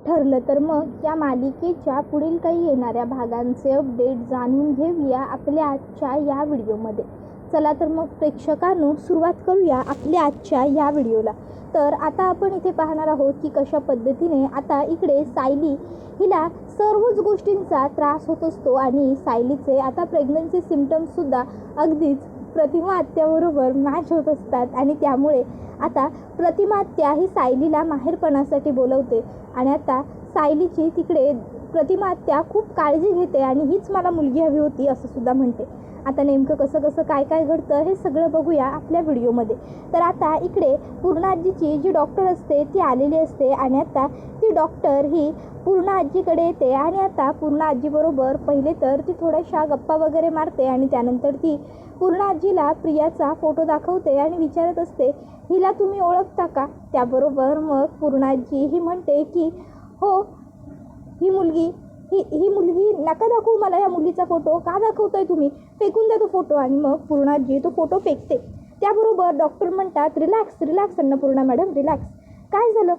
ठरलं तर मग या मालिकेच्या पुढील काही येणाऱ्या भागांचे अपडेट जाणून घेऊया आपल्या आजच्या या व्हिडिओमध्ये. चला तर मग प्रेक्षकांनो सुरुवात करूया आपल्या आजच्या या व्हिडिओला. तर आता आपण इथे पाहणार आहोत की कशा पद्धतीने आता इकडे सायली हिला सर्वच गोष्टींचा त्रास होत असतो आणि सायलीचे आता प्रेग्नन्सी सिम्पटम्ससुद्धा अगदीच प्रतिमा आत्याबरोबर मॅच होत असतात आणि त्यामुळे आता प्रतिमा आत्या ही सायलीला माहेरपणासाठी बोलवते आणि आता सायलीची तिकडे प्रतिमा आत्या खूप काळजी घेते आणि हीच मला मुलगी हवी होती असं सुद्धा म्हणते. आता नेमकं कसं कसं काय काय घडतं हे सगळं बघूया आपल्या व्हिडिओमध्ये. तर आता इकडे पूर्णा आजीची जी डॉक्टर असते ती आलेली असते आणि आता ती डॉक्टर ही पूर्णा आजीकडे येते आणि आता पूर्णा आजीबरोबर पहिले तर ती थोड्याशा गप्पा वगैरे मारते आणि त्यानंतर ती पूर्णा आजीला प्रियाचा फोटो दाखवते आणि विचारत असते हिला तुम्ही ओळखता का. त्याबरोबर मग पूर्णा आजी ही म्हणते की हो ही मुलगी नका दाखवू मला या मुलीचा फोटो. का दाखवताय तुम्ही, फेकून द्या तो फोटो. आणि मग पूर्णा आजी तो फोटो फेकते. त्याबरोबर डॉक्टर म्हणतात रिलॅक्स अन्नपूर्णा मॅडम रिलॅक्स. काय झालं,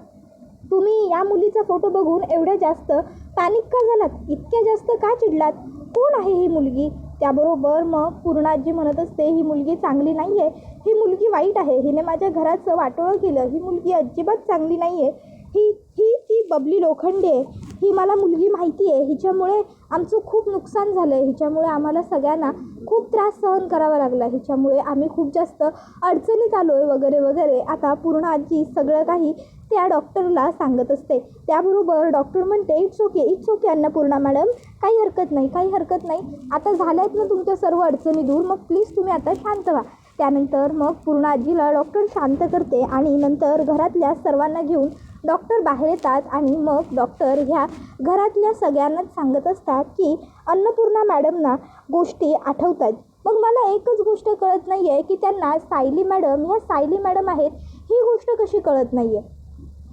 तुम्ही या मुलीचा फोटो बघून एवढ्या जास्त पॅनिक का झालात, इतक्या जास्त का चिडलात, कोण आहे ही मुलगी. त्याबरोबर मग पूर्णा आजी म्हणत असते ही मुलगी चांगली नाही आहे, ही मुलगी वाईट आहे, हिने माझ्या घराचं वाटोळं केलं, ही मुलगी अजिबात चांगली नाही आहे, ही ती बबली लोखंडे आहे, ही मला मुलगी माहिती आहे, हिच्यामुळे आमचं खूप नुकसान झालं आहे, हिच्यामुळे आम्हाला सगळ्यांना खूप त्रास सहन करावा लागला, हिच्यामुळे आम्ही खूप जास्त अडचणीत आलो आहे वगैरे वगैरे. आता पूर्णा आजी सगळं काही त्या डॉक्टरला सांगत असते. त्याबरोबर डॉक्टर म्हणते इट्स ओके अन्नपूर्णा मॅडम, काही हरकत नाही, आता झाल्यात ना तुमच्या सर्व अडचणी दूर, मग प्लीज तुम्ही आता शांत व्हा. त्यानंतर मग पूर्णा आजीला डॉक्टर शांत करते आणि नंतर घरातल्या सर्वांना घेऊन डॉक्टर बाहेर येतात आणि मग डॉक्टर ह्या घरातल्या सगळ्यांनाच सांगत असतात की अन्नपूर्णा मॅडमना गोष्टी आठवत आहेत. मग मला एकच गोष्ट कळत नाही आहे की त्यांना सायली मॅडम आहेत ही गोष्ट कशी कळत नाही आहे.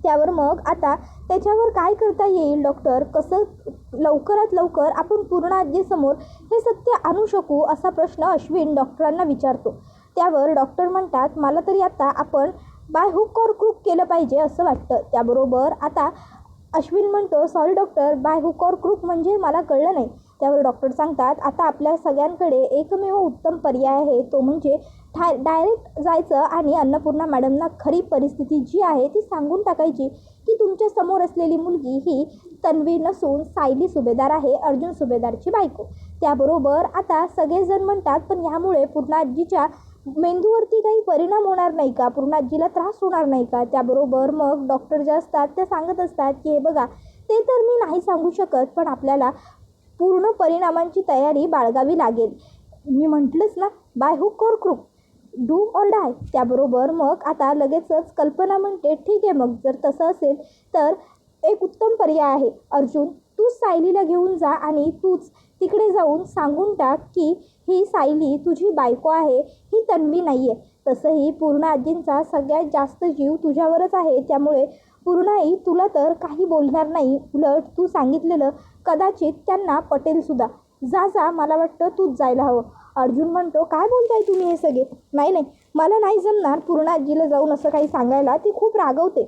त्यावर मग आता त्याच्यावर काय करता येईल डॉक्टर, कसं लवकरात लवकर आपण पूर्णा आजीसमोर हे सत्य आणू शकू असा प्रश्न अश्विन डॉक्टरांना विचारतो. त्यावर डॉक्टर म्हणतात मला तरी आता आपण बाय हुक और क्रूक केलं पाहिजे असं वाटतं. त्याबरोबर आता अश्विन म्हणतो सॉरी डॉक्टर, बाय हुक और क्रूक म्हणजे मला कळलं नाही. त्यावर डॉक्टर सांगतात आता आपल्या सगळ्यांकडे एकमेव उत्तम पर्याय आहे, तो म्हणजे डायरेक्ट जायचं आणि अन्नपूर्णा मॅडमना खरी परिस्थिती जी आहे ती सांगून टाकायची की तुमच्या समोर असलेली मुलगी ही तन्वी नसून सायली सुभेदार आहे, अर्जुन सुभेदारची बायको. त्याबरोबर आता सगळेजण म्हणतात पण यामुळे पूर्णा आजीच्या मेंदूवरती काही परिणाम होणार नाही का, पूर्णा आजीला त्रास होणार नाही का. त्याबरोबर मग डॉक्टर जे असतात ते सांगत असतात की हे बघा ते तर मी नाही सांगू शकत, पण आपल्याला पूर्ण परिणामांची तयारी बाळगावी लागेल. मी म्हटलंच ना बाय हुक और क्रूक, डू ऑर डाय. त्याबरोबर मग आता लगेचच कल्पना म्हणते ठीक आहे, मग जर तसं असेल तर एक उत्तम पर्याय आहे, अर्जुन तूच सायलीला घेऊन जा आणि तूच तिकडे जाऊन सांगून टाक की ही सायली तुझी बायको आहे, ही तन्वी नाही आहे. तसंही पूर्णा आजींचा सगळ्यात जास्त जीव तुझ्यावरच आहे, त्यामुळे पूर्णाई तुला तर काही बोलणार नाही, उलट तू सांगितलेलं कदाचित त्यांना पटेलसुद्धा. जा मला वाटतं तूच जायला हवं. अर्जुन म्हणतो काय बोलताय तुम्ही हे सगळे, नाही मला नाही जमणार पूर्णा आजीला जाऊन असं काही सांगायला, ती खूप रागवते.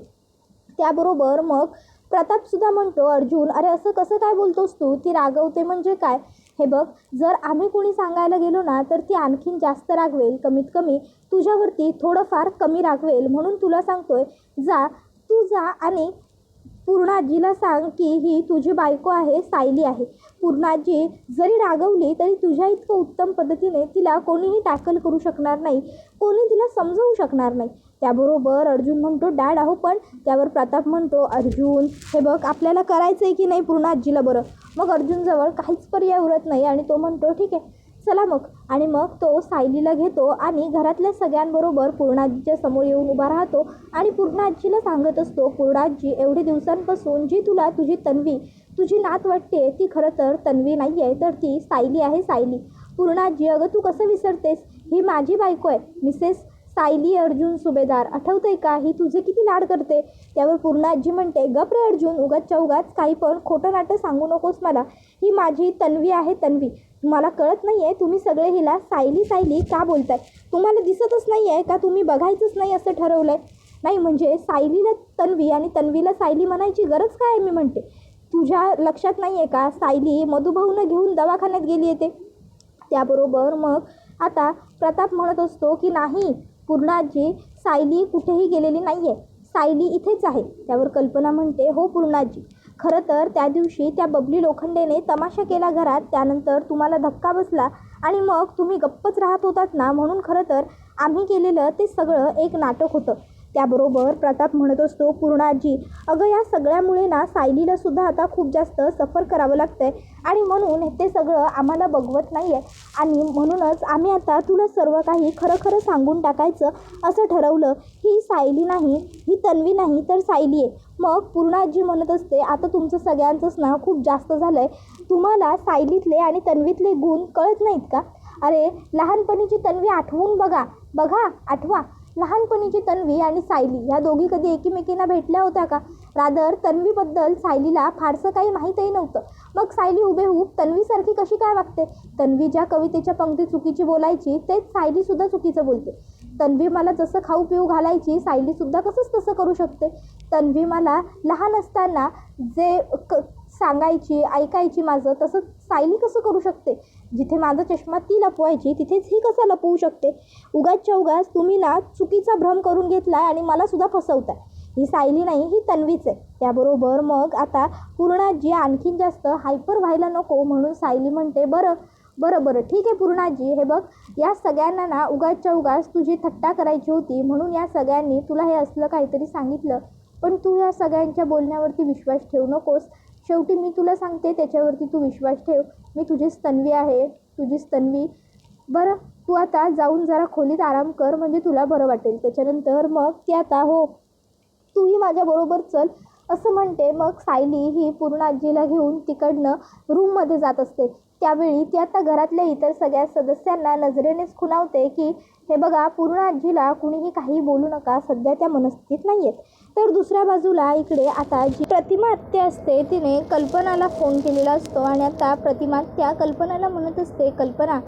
त्याबरोबर मग प्रतापसुद्धा म्हणतो अर्जुन अरे असं कसं काय बोलतोस तू, ती रागवते म्हणजे काय, हे बघ जर आम्ही कोणी सांगायला गेलो ना तर ती आणखीन जास्त रागवेल, कमीत कमी तुझ्यावरती थोडंफार कमी रागवेल, म्हणून तुला सांगतोय तू जा आणि पूर्णा आजीला सांग की ही तुझी बायको आहे, सायली आहे. पूर्णा आजी जरी रागवली तरी तुझ्या इतकं उत्तम पद्धतीने तिला कोणीही टॅकल करू शकणार नाही, कोणी तिला समजवू शकणार नाही. त्याबरोबर अर्जुन म्हणतो डॅड आहो पण. त्यावर प्रताप म्हणतो अर्जुन हे बघ आपल्याला करायचं आहे की नाही पूर्णा आजीला बरं. मग अर्जुनजवळ काहीच पर्याय उरत नाही आणि तो म्हणतो ठीक आहे चला मग. आणि मग तो सायलीला घेतो आणि घरातल्या सगळ्यांबरोबर पूर्णा आजीच्या समोर येऊन उभा राहतो आणि पूर्णा आजीला सांगत असतो पूर्णा आजी एवढे दिवसांपासून जी तुला तुझी तन्वी तुझी नात वाटते ती खरं तर तन्वी नाही आहे, तर ती सायली आहे, सायली. पूर्णा आजी अगं तू कसं विसरतेस, ही माझी बायको आहे, मिसेस सायली अर्जुन सुभेदार, आठवतंय का, ही तुझे किती लाड करते. त्यावर पूर्णा आजी म्हणते गप रे अर्जुन, उगाचच्या उगाच काही पण खोटं नाटं सांगू नकोस मला, ही माझी तन्वी आहे तन्वी. मला कळत नाही आहे तुम्ही सगळे हिला सायली का बोलताय, तुम्हाला दिसतच नाही आहे का, तुम्ही बघायचंच नाही असं ठरवलं आहे. नाही म्हणजे सायलीला तन्वी आणि तन्वीला सायली म्हणायची गरज काय आहे? मी म्हणते तुझ्या लक्षात नाही आहे का, सायली मधुभाऊनं घेऊन दवाखान्यात गेली येते. त्याबरोबर मग आता प्रताप म्हणत असतो की नाही पूर्णाजी, सायली कुठेही गेलेली नाही आहे, सायली इथेच आहे. त्यावर कल्पना म्हणते हो पूर्णाजी, खरं तर त्या दिवशी त्या बबली लोखंडेने तमाशा केला घरात, त्यानंतर तुम्हाला धक्का बसला आणि मग तुम्ही गप्पच राहत होतात ना, म्हणून खरं तर आम्ही केलेलं ते सगळं एक नाटक होतं. त्याबरोबर प्रताप म्हणत असतो पूर्णाजी, अगं या सगळ्यामुळे ना सायलीला सुद्धा आता खूप जास्त सफर करावं लागतं आहे आणि म्हणून ते सगळं आम्हाला बघवत नाही आहे आणि म्हणूनच आम्ही आता तुला सर्व काही खरं खरं सांगून टाकायचं असं ठरवलं. ही सायली नाही, ही तन्वी नाही तर सायली आहे. मग पूर्णाजी म्हणत असते आता तुमचं सगळ्यांचंच ना खूप जास्त झालं आहे, तुम्हाला सायलीतले आणि तन्वीतले गुण कळत नाहीत का? अरे लहानपणीची तन्वी आठवून बघा आठवा. लहानपणीची तन्वी आणि सायली ह्या दोघी कधी एकमेकींना भेटल्या होत्या का? रादर तन्वीबद्दल सायलीला फारसं काही माहीतही नव्हतं. मग सायली हुबेहूब तन्वीसारखी कशी काय वागते? तन्वी ज्या कवितेच्या पंक्ती चुकीची बोलायची तेच सायलीसुद्धा चुकीचं बोलते. तन्वी मला जसं खाऊ पिऊ घालायची, सायलीसुद्धा कसंच तसं करू शकते. तन्वी मला लहान असताना जे सांगायची ऐकायची माझं, तसं सायली कसं करू शकते? जिथे माझा चष्मा ती लपवायची तिथेच ही कसं लपवू शकते? उगाचच्या उगाच तुम्ही ना चुकीचा भ्रम करून घेतला आणि मला सुद्धा फसवताय. ही सायली नाही, ही तन्वीच आहे. त्याबरोबर मग आता पूर्णाजी आणखीन जास्त हायपर व्हायला नको म्हणून सायली म्हणते बरं ठीक आहे पूर्णाजी, हे बघ या सगळ्यांना ना उगाचच्या उगाच तुझी थट्टा करायची होती म्हणून या सगळ्यांनी तुला हे असलं काहीतरी सांगितलं, पण तू या सगळ्यांच्या बोलण्यावरती विश्वास ठेवू नकोस. शेवटी मी तुला सांगते त्याच्यावरती तू विश्वास ठेव. मी तुझीच तन्वी आहे, तुझीच तन्वी. बरं तू आता जाऊन जरा खोलीत आराम कर म्हणजे तुला बरं वाटेल. त्याच्यानंतर मग ती आता हो तूही माझ्याबरोबर चल असं म्हणते. मग सायली ही पूर्णाजीला घेऊन तिकडनं रूममध्ये जात असते. त्यावेळी ती आता घरातल्या इतर सगळ्या सदस्यांना नजरेनेच खुणावते की हे बघा पूर्णाजीला कुणीही काही बोलू नका, सध्या त्या मनस्थितीत नाही आहेत. तर दुसऱ्या बाजूला इकडे आता जी प्रतिमा आत्या असते तिने कल्पनाला फोन केलेला असतो आणि आता प्रतिमा आत्या कल्पनाला म्हणत असते कल्पना,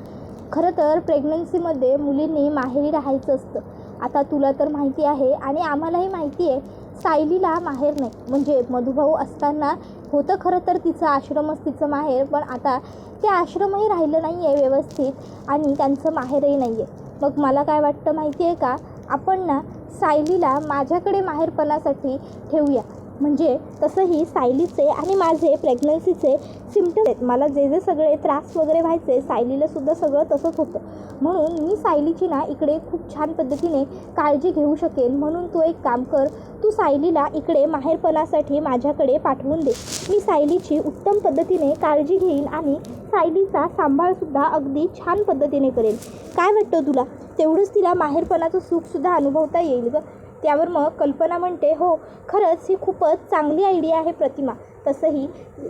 खरं तर प्रेग्नन्सीमध्ये मुलींनी माहेरी राहायचं असतं. आता तुला तर माहिती आहे आणि आम्हालाही माहिती आहे सायलीला माहेर नाही, म्हणजे मधुभाऊ असताना होतं खरं तर तिचं आश्रमच तिचं माहेर, पण आता ते आश्रमही राहिलं नाही आहे व्यवस्थित आणि त्यांचं माहेरही नाही आहे. मग मला काय वाटतं माहिती आहे का, आपण ना सायलीला माझ्याकडे माहेरपणासाठी ठेवूया. म्हणजे तसंही सायलीचे आणि माझे प्रेग्नन्सीचे सिम्पटम आहेत. मला जे सगळे त्रास वगैरे व्हायचे सायलीलासुद्धा सगळं तसंच होतं, म्हणून मी सायलीची ना इकडे खूप छान पद्धतीने काळजी घेऊ शकेन. म्हणून तू एक काम कर, तू सायलीला इकडे माहेरपणासाठी माझ्याकडे पाठवून दे. मी सायलीची उत्तम पद्धतीने काळजी घेईन आणि सायलीचा सांभाळसुद्धा अगदी छान पद्धतीने करेन. काय वाटतं तुला? तेवढंच तिला माहेरपणाचं सुखसुद्धा अनुभवता येईल गं. त्यावर मग कल्पना म्हणते हो खरंच ही खूपच चांगली आयडिया आहे प्रतिमा. तसंही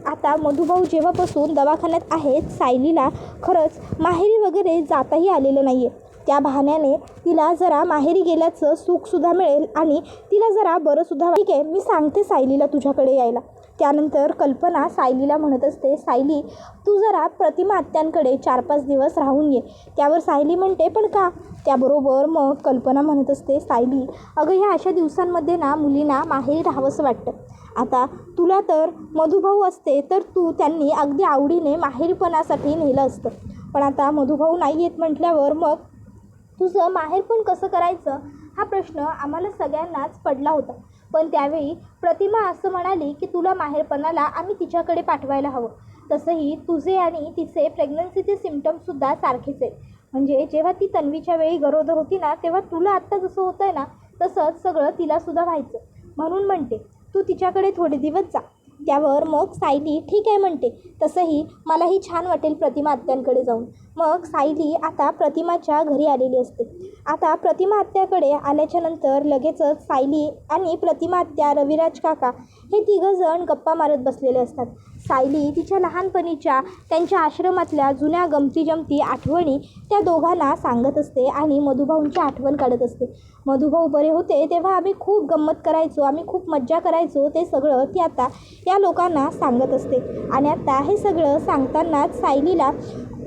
आता मधुभाऊ जेव्हापासून दवाखान्यात आहेत सायलीला खरंच माहेरी वगैरे जाताही आलेलं नाही आहे. त्या बहाण्याने तिला जरा माहेरी गेल्याचं सुखसुद्धा मिळेल आणि तिला जरा बरंसुद्धा. ठीक आहे मी सांगते सायलीला तुझ्याकडे यायला. त्यानंतर कल्पना सायलीला म्हणत असते सायली तू जरा प्रतिमा आत्यांकडे 4-5 दिवस राहून ये. त्यावर सायली म्हणते पण का? त्याबरोबर मग कल्पना म्हणत असते सायली अगं ह्या अशा दिवसांमध्ये ना मुलींना माहेरी राहावंसं वाटतं. आता तुला तर मधुभाऊ असते तर तू त्यांनी अगदी आवडीने माहेरीपणासाठी नेलं असतं, पण आता मधुभाऊ नाही येत म्हटल्यावर मग तुझं माहेरपण कसं करायचं हा प्रश्न आम्हाला सगळ्यांनाच पडला होता. पण त्यावेळी प्रतिमा असं म्हणाली की तुला माहेरपणाला आम्ही तिच्याकडे पाठवायला हवं. तसंही तुझे आणि तिचे प्रेग्नन्सीचे सिम्पटम्ससुद्धा सारखेच आहेत. म्हणजे जेव्हा ती तन्वीच्या वेळी गरोदर होती ना तेव्हा तुला आत्ता जसं होतं आहे ना तसंच सगळं तिलासुद्धा व्हायचं. म्हणून म्हणते तू तिच्याकडे थोडे दिवस जा. त्यावर मग सायली ठीक आहे म्हणते. तसंही मलाही छान वाटेल प्रतिमा आत्यांकडे जाऊन. मग सायली आता प्रतिमाच्या घरी आलेली असते. आता प्रतिमा आत्याकडे आल्याच्या नंतर लगेचच सायली आणि प्रतिमा आत्या, रविराज काका हे तिघंजण गप्पा मारत बसलेले असतात. सायली तिच्या लहानपणीच्या त्यांच्या आश्रमातल्या जुन्या गमती आठवणी त्या दोघांना सांगत असते आणि मधुभाऊंची आठवण काढत असते. मधुभाऊ बरे होते तेव्हा आम्ही खूप गंमत करायचो, आम्ही खूप मज्जा करायचो, ते सगळं ती आता या लोकांना सांगत असते. आणि आता हे सगळं सांगतानाच सायलीला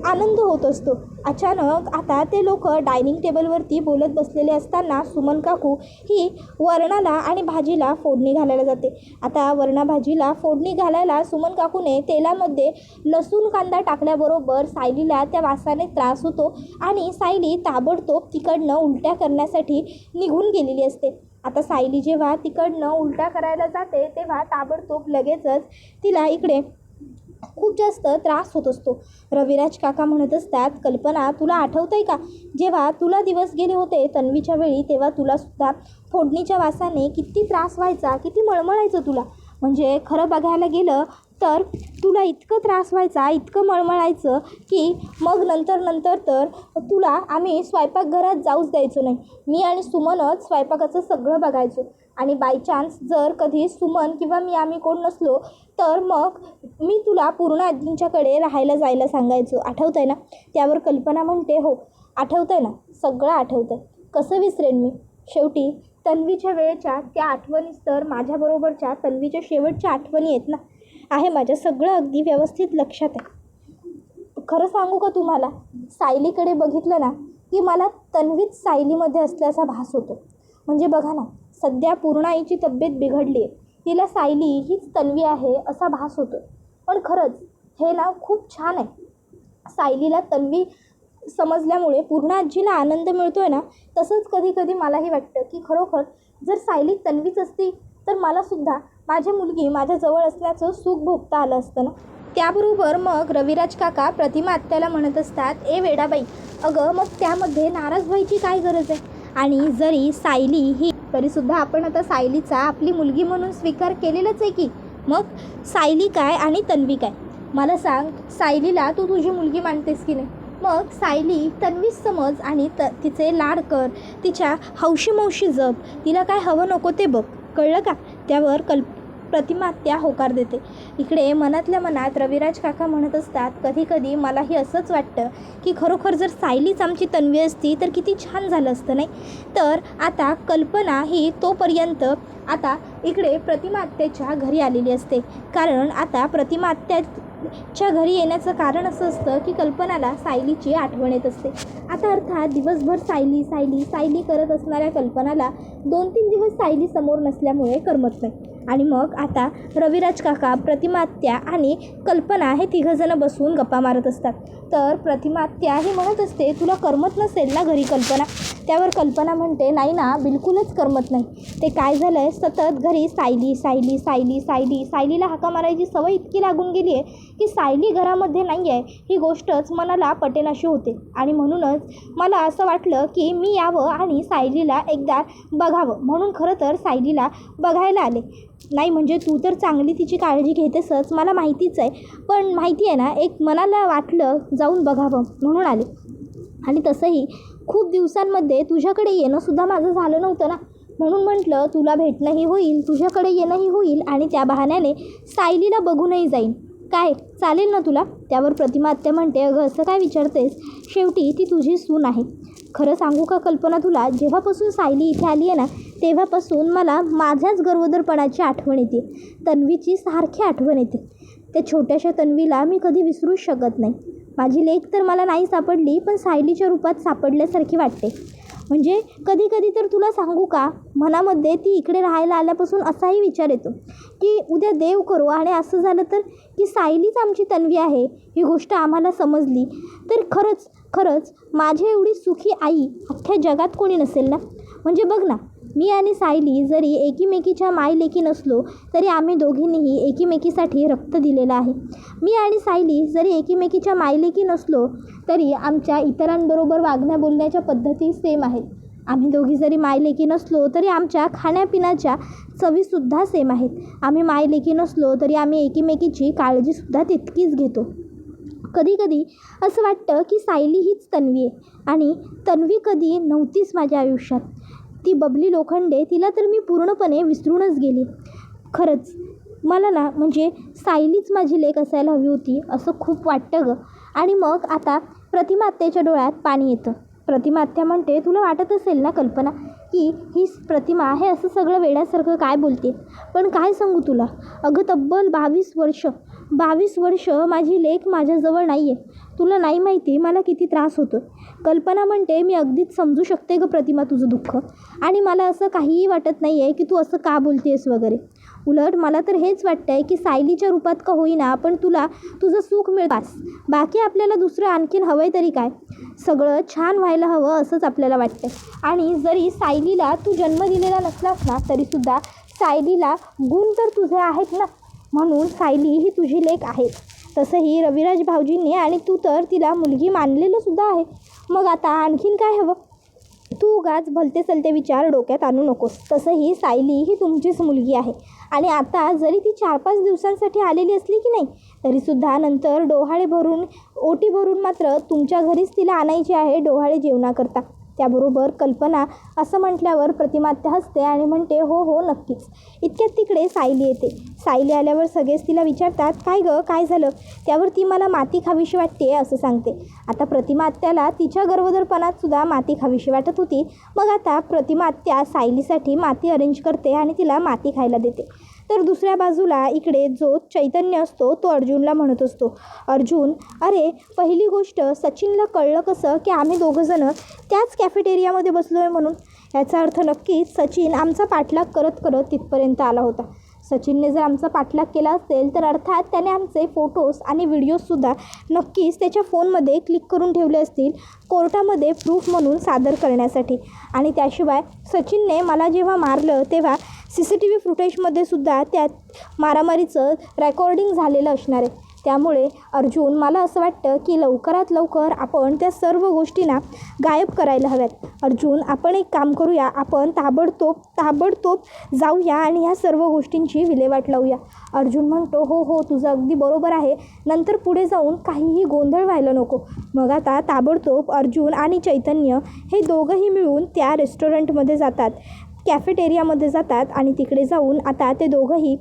आनंद होत असतो. अचानक आता ते लोक डायनिंग टेबलवरती बोलत बसलेले असताना सुमन काकू ही वरणाला आणि भाजीला फोडणी घालायला जाते. आता वरणा भाजीला फोडणी घालायला सुमन काकूने तेलामध्ये लसूण कांदा टाकल्याबरोबर सायलीला त्या वासाने त्रास होतो आणि सायली ताबडतोब तिकडनं उलट्या करण्यासाठी निघून गेलेली असते. आता सायली जेव्हा तिकडनं उलट्या करायला जाते तेव्हा ताबडतोब लगेचच तिला इकडे खूप जास्त त्रास होत असतो. रविराज काका म्हणत असतात, कल्पना तुला आठवतं आहे का, जेव्हा तुला दिवस गेले होते तन्वीच्या वेळी तेव्हा तुलासुद्धा फोडणीच्या वासाने किती त्रास व्हायचा, किती मळमळायचं तुला. म्हणजे खरं बघायला गेलं तर तुला इतकं त्रास व्हायचा, इतकं मळमळायचं की मग नंतर तर तुला आम्ही स्वयंपाकघरात जाऊच द्यायचो नाही. मी आणि सुमनच स्वयंपाकाचं सगळं बघायचो आणि बाय चान्स जर कधी सुमन किंवा आम्ही कोण नसलो तर मग मी तुला पूर्ण आजींच्याकडे राहायला जायला सांगायचो. आठवतं आहे ना? त्यावर कल्पना म्हणते, हो आठवतं आहे ना, सगळं आठवतं आहे. कसं विसरेन मी. शेवटी तन्वीच्या वेळेच्या त्या आठवणीच तर माझ्याबरोबरच्या तन्वीच्या शेवटच्या आठवणी आहेत ना. आहे माझ्या सगळं अगदी व्यवस्थित लक्षात आहे. खरं सांगू का तुम्हाला, सायलीकडे बघितलं ना की मला तन्वीच सायलीमध्ये असल्याचा भास होतो. म्हणजे बघा ना, सध्या पूर्ण आईची तब्येत बिघडली आहे, तिला सायली हीच तन्वी आहे असा भास होतो. पण खरंच हे ना खूप छान आहे. सायलीला तन्वी समजल्यामुळे पूर्ण आजीला आनंद मिळतो आहे ना. तसंच कधी कधी मलाही वाटतं की खरोखर जर सायली तन्वीच असती तर मलासुद्धा माझी मुलगी माझ्याजवळ असल्याचं सुख भोगता आलं असतं ना. त्याबरोबर मग रविराज काका प्रतिमा आत्याला म्हणत असतात, ए वेडाबाई, अगं मग त्यामध्ये नाराज व्हायची काय गरज आहे. आणि जरी सायली ही तरीसुद्धा आपण आता सायलीचा आपली मुलगी म्हणून स्वीकार केलेलाच आहे की. मग सायली काय आणि तन्वी काय, मला सांग. सायलीला तू तुझी मुलगी मानतेस की नाही? मग सायली तन्वीच समज आणि तिचे लाड कर, तिच्या हौशी मौशी जप, तिला काय हवं नको ते बघ, कळलं का. त्यावर प्रतिमा आत्या होकार देते. इकडे मनातल्या मनात रविराज काका म्हणत असतात, कधी कधी मलाही असंच वाटतं की खरोखर जर सायलीच आमची तन्वी असती तर किती छान झालं असतं नाही. तर आता कल्पना ही तोपर्यंत आता इकडे प्रतिमा आत्याच्या घरी आलेली असते. कारण आता प्रतिमा आत्याच्या घरी येण्याचं कारण असं असतं की कल्पनाला सायलीची आठवण येत असते. आता अर्थात दिवसभर सायली सायली सायली करत असणाऱ्या कल्पनाला 2-3 दिवस सायली समोर नसल्यामुळे करमत नाही. आणि मग आता रविराज काका, प्रतिमा आत्या आणि कल्पना हे तिघंजणं बसून गप्पा मारत असतात. तर प्रतिमा आत्या ही म्हणत असते, तुला करमत नसेल ना घरी कल्पना. त्यावर कल्पना म्हणते, नाही ना, बिलकुलच करमत नाही. ते काय झालं आहे, सतत घरी सायली सायली सायली सायली सायलीला हाका मारायची सवय इतकी लागून गेली आहे की सायली घरामध्ये नाही आहे ही गोष्टच मनाला पटेनाशी होते. आणि म्हणूनच मला असं वाटलं की मी यावं आणि सायलीला एकदा बघावं, म्हणून खरं तर सायलीला बघायला आले. नाही म्हणजे तू तर चांगली तिची काळजी घेतेसच, मला माहितीच आहे, पण माहिती आहे ना, एक मनाला वाटलं जाऊन बघावं म्हणून आले. आणि तसंही खूप दिवसांमध्ये तुझ्याकडे येणंसुद्धा माझं झालं नव्हतं ना, म्हणून म्हटलं तुला भेटणंही होईल, तुझ्याकडे येणंही होईल आणि त्या बहाण्याने सायलीला बघूनही जाईन. काय चालेल ना तुला. त्यावर प्रतिमा आत्या म्हणते, अगं असं काय विचारतेस, शेवटी ती तुझी सून आहे. खरं सांगू का कल्पना तुला, जेव्हापासून सायली इथे आली आहे ना तेव्हापासून मला माझ्याच गरोदरपणाची आठवण येते, तन्वीची सारखी आठवण येते. त्या छोट्याशा तन्वीला मी कधी विसरूच शकत नाही. माझी लेक तर मला नाही सापडली पण सायलीच्या रूपात सापडल्यासारखी वाटते. म्हणजे कधी कधी तर तुला सांगू का, मनामध्ये ती इकडे राहायला आल्यापासून असाही विचार येतो की उद्या देव करो आणि असं झालं तर की सायलीच आमची तन्वी आहे ही गोष्ट आम्हाला समजली तर खरंच माझी एवढी सुखी आई अख्ख्या जगात कोणी नसेल ना. म्हणजे बघ ना, मी आणि सायली जरी एकीमेकीच्या मायलेकी नसलो तरी आम्ही दोघींनीही एकीमेकीसाठी रक्त दिलेलं आहे. मी आणि सायली जरी एकीमेकीच्या मायलेकी नसलो तरी आमच्या इतरांबरोबर वागण्या बोलण्याच्या पद्धती सेम आहेत. आम्ही दोघी जरी मायलेकी नसलो तरी आमच्या खाण्यापिण्याच्या चवीसुद्धा सेम आहेत. आम्ही मायलेकी नसलो तरी आम्ही एकीमेकीची काळजीसुद्धा तितकीच घेतो. कधी कधी असं वाटतं की सायली हीच तन्वी आहे आणि तन्वी कधी नव्हतीच माझ्या आयुष्यात. ती बबली लोखंडे, तिला तर मी पूर्णपणे विसरूनच गेली. खरंच मला ना म्हणजे सायलीच माझी लेक असायला हवी होती असं खूप वाटतं गं. आणि मग आता प्रतिमा आत्याच्या डोळ्यात पाणी येतं. प्रतिमा आत्या म्हणते, तुला वाटत असेल ना कल्पना की ही प्रतिमा हे असं सगळं वेड्यासारखं काय बोलते. पण काय सांगू तुला, अगं तब्बल 22 वर्ष माझी लेक माझ्याजवळ नाही आहे. तुला नाही माहिती मला किती त्रास होतो. कल्पना म्हणते मी अगदीच समजू शकते गं प्रतिमा तुझं दुःख, आणि मला असं काहीही वाटत नाही आहे की तू असं का बोलतेस वगैरे. उलट मला तर हेच वाटतं आहे की सायलीच्या रूपात का होईना पण तुला तुझं सुख मिळतास. बाकी आपल्याला दुसरं आणखीन हवं आहे तरी काय. सगळं छान व्हायला हवं असंच आपल्याला वाटतं. आणि जरी सायलीला तू जन्म दिलेला नसलास ना तरीसुद्धा सायलीला गुण तर तुझे आहेत ना, म्हणून सायली ही तुझी लेक आहे. तसंही रविराज भाऊजींनी आणि तू तर तिला मुलगी मानलेलं सुद्धा आहे. मग आता आणखीन काय हवं. तू उगाच भलते सलते विचार डोक्यात आणू नकोस. तसंही सायली ही तुमचीच मुलगी आहे, आणि आता जरी ती 4-5 दिवसांसाठी आलेली असली की नाही तरीसुद्धा नंतर डोहाळे भरून ओटी भरून मात्र तुमच्या घरीच तिला आणायची आहे डोहाळे जेवणाकरता. त्याबरोबर कल्पना असं म्हटल्यावर प्रतिमात्या हसते आणि म्हणते हो हो नक्कीच. इतक्यात तिकडे सायली येते. सायली आल्यावर सगळेच तिला विचारतात काय गं काय झालं. त्यावर ती मला माती खावीशी वाटते असं सांगते. आता प्रतिमात्याला तिच्या गर्भवतीपणात सुद्धा माती खावीशी वाटत होती. मग आता प्रतिमात्या सायलीसाठी माती अरेंज करते आणि तिला माती खायला देते. तर दुसऱ्या बाजूला इकडे जो चैतन्य असतो तो अर्जुनला म्हणत असतो, अर्जुन अरे पहिली गोष्ट सचिनला कळलं कसं की आम्ही दोघंजणं त्याच कॅफेटेरियामध्ये बसलो आहे म्हणून. याचा अर्थ नक्कीच सचिन आमचा पाठलाग करत करत तिथपर्यंत आला होता. सचिनने जर आमचा पाठलाग केला असेल तर अर्थात त्याने आमचे फोटोज आणि व्हिडिओजसुद्धा नक्कीच त्याच्या फोनमध्ये क्लिक करून ठेवले असतील कोर्टामध्ये प्रूफ म्हणून सादर करण्यासाठी. आणि त्याशिवाय सचिनने मला जेव्हा मारलं तेव्हा CCTV फुटेजमध्ये सुद्धा त्या मारामारीचं रेकॉर्डिंग झालेलं असणार आहे. त्यामुळे अर्जुन मला असं वाटतं की लवकरात लवकर आपण त्या सर्व गोष्टींना गायब करायला हव्यात. अर्जुन आपण एक काम करूया, आपण ताबडतोब जाऊया आणि ह्या सर्व गोष्टींची विल्हेवाट लावूया. अर्जुन म्हणतो हो हो तुझं अगदी बरोबर आहे, नंतर पुढे जाऊन काहीही गोंधळ व्हायला नको. मग आता ताबडतोब अर्जुन आणि चैतन्य हे दोघंही मिळून त्या रेस्टॉरंटमध्ये जातात, कॅफेटेरियामध्ये जातात आणि तिकडे जाऊन आता ते दोघंही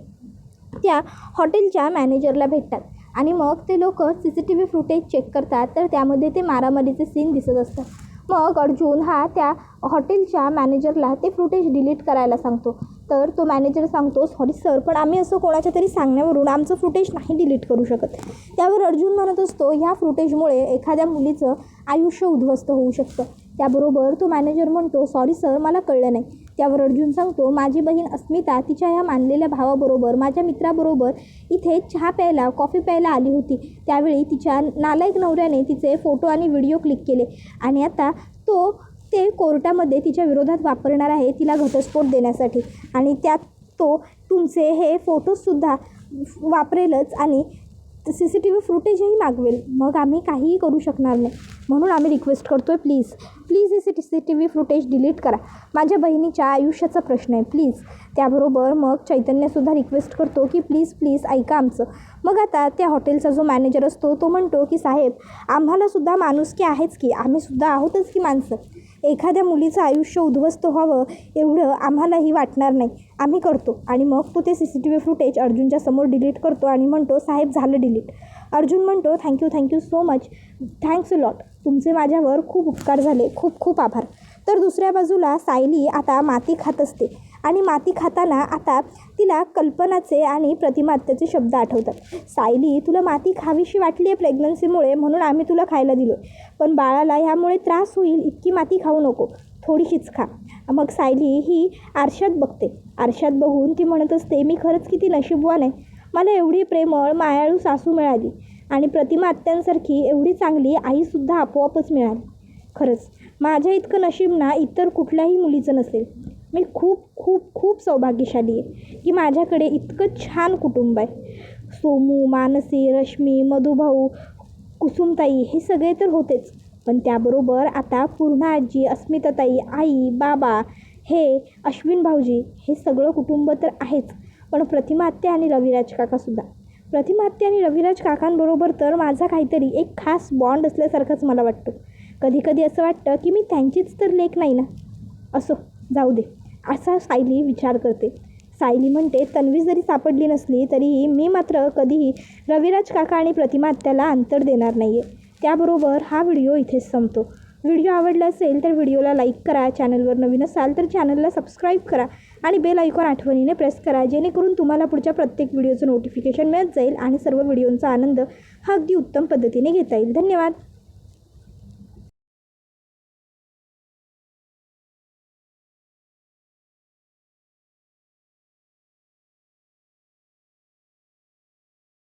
त्या हॉटेलच्या मॅनेजरला भेटतात. आणि मग ते लोक CCTV फुटेज चेक करतात तर त्यामध्ये ते मारामारीचे सीन दिसत असतात. मग अर्जुन हा त्या हॉटेलच्या मॅनेजरला ते फुटेज डिलीट करायला सांगतो. तर तो मॅनेजर सांगतो सॉरी सर पण आम्ही असं कोणाच्या तरी सांगण्यावरून आमचं फुटेज नाही डिलीट करू शकत. त्यावर अर्जुन म्हणत असतो ह्या फुटेजमुळे एखाद्या मुलीचं आयुष्य उद्ध्वस्त होऊ शकतं. त्याबरोबर तो मॅनेजर म्हणतो सॉरी सर मला कळलं नाही. त्यावर अर्जुन सांगतो माझी बहीण अस्मिता तिच्या ह्या मानलेल्या भावाबरोबर माझ्या मित्राबरोबर इथे चहा प्यायला कॉफी प्यायला आली होती. त्यावेळी तिच्या नालायक नवऱ्याने तिचे फोटो आणि व्हिडिओ क्लिक केले आणि आता ते कोर्टामध्ये तिच्या विरोधात वापरणार आहे तिला घटस्फोट देण्यासाठी. आणि त्यात तो तुमचे हे फोटोजसुद्धा वापरेलच आणि CCTV फुटेजही मागवेल. मग आम्ही काहीही करू शकणार नाही. म्हणून आम्ही रिक्वेस्ट करतो आहे प्लीज हे CCTV फुटेज डिलीट करा. माझ्या बहिणीच्या आयुष्याचा प्रश्न आहे प्लीज. त्याबरोबर मग चैतन्यसुद्धा रिक्वेस्ट करतो की प्लीज ऐका आमचं. मग आता त्या हॉटेलचा जो मॅनेजर असतो तो म्हणतो की साहेब आम्हालासुद्धा माणुसकी आहेच की, आम्हीसुद्धा आहोतच की माणसं. एखाद्या मुलीचं आयुष्य उद्ध्वस्त व्हावं एवढं आम्हालाही वाटणार नाही, आम्ही करतो. आणि मग तो ते CCTV फुटेज अर्जुनच्या समोर डिलीट करतो आणि म्हणतो साहेब झालं डिलीट. अर्जुन म्हणतो thank you so much, thanks a lot. तुमचे माझ्यावर खूप उपकार झाले, खूप आभार. तर दुसऱ्या बाजूला सायली आता माती खात असते आणि माती खाताना आता तिला कल्पनाचे आणि प्रतिमात्याचे शब्द आठवतात. सायली तुला माती खावीशी वाटली आहे प्रेग्नन्सीमुळे म्हणून आम्ही तुला खायला दिलो, पण बाळाला ह्यामुळे त्रास होईल इतकी माती खाऊ नको, थोडीशीच खा. मग सायली ही आरशात बघते. आरशात बघून ती म्हणत असते मी खरंच किती नशीबवान आहे, मला एवढी प्रेमळ मायाळू सासू मिळाली आणि प्रतिमा आत्यांसारखी एवढी चांगली आईसुद्धा आपोआपच मिळाली. खरंच माझ्या इतकं नशीब ना इतर कुठल्याही मुलीचं नसेल. मी खूप सौभाग्यशाली आहे की माझ्याकडे इतकं छान कुटुंब आहे. सोमू, मानसी, रश्मी, मधुभाऊ, कुसुमताई हे सगळे तर होतेच, पण त्याबरोबर आता पूर्ण आजी, अस्मिताताई, आई, बाबा, हे अश्विन भाऊजी हे सगळं कुटुंब तर आहेच, पण प्रतिमा आत्या आणि रविराज काकासुद्धा. प्रतिमा आत्या आणि रविराज काकांबरोबर तर माझा काहीतरी एक खास बॉन्ड असल्यासारखंच मला वाटतं. कधी असं वाटतं की मी त्यांचीच तर लेक नाही ना. असो जाऊ दे असा सायली विचार करते. सायली म्हणते तन्वी जरी सापडली नसली तरीही मी मात्र कधीही रविराज काका आणि प्रतिमा आत्याला अंतर देणार नाही आहे. त्याबरोबर हा व्हिडिओ इथेच संपतो. व्हिडिओ आवडला असेल तर व्हिडिओला लाईक करा, चॅनलवर नवीन असाल तर चॅनलला सबस्क्राईब करा आणि बेल आयकॉन आठवणीने प्रेस करा, जेणेकरून तुम्हाला पुढच्या प्रत्येक व्हिडिओचं नोटिफिकेशन मिळत जाईल आणि सर्व व्हिडिओंचा आनंद हा अगदी उत्तम पद्धतीने घेता येईल. धन्यवाद.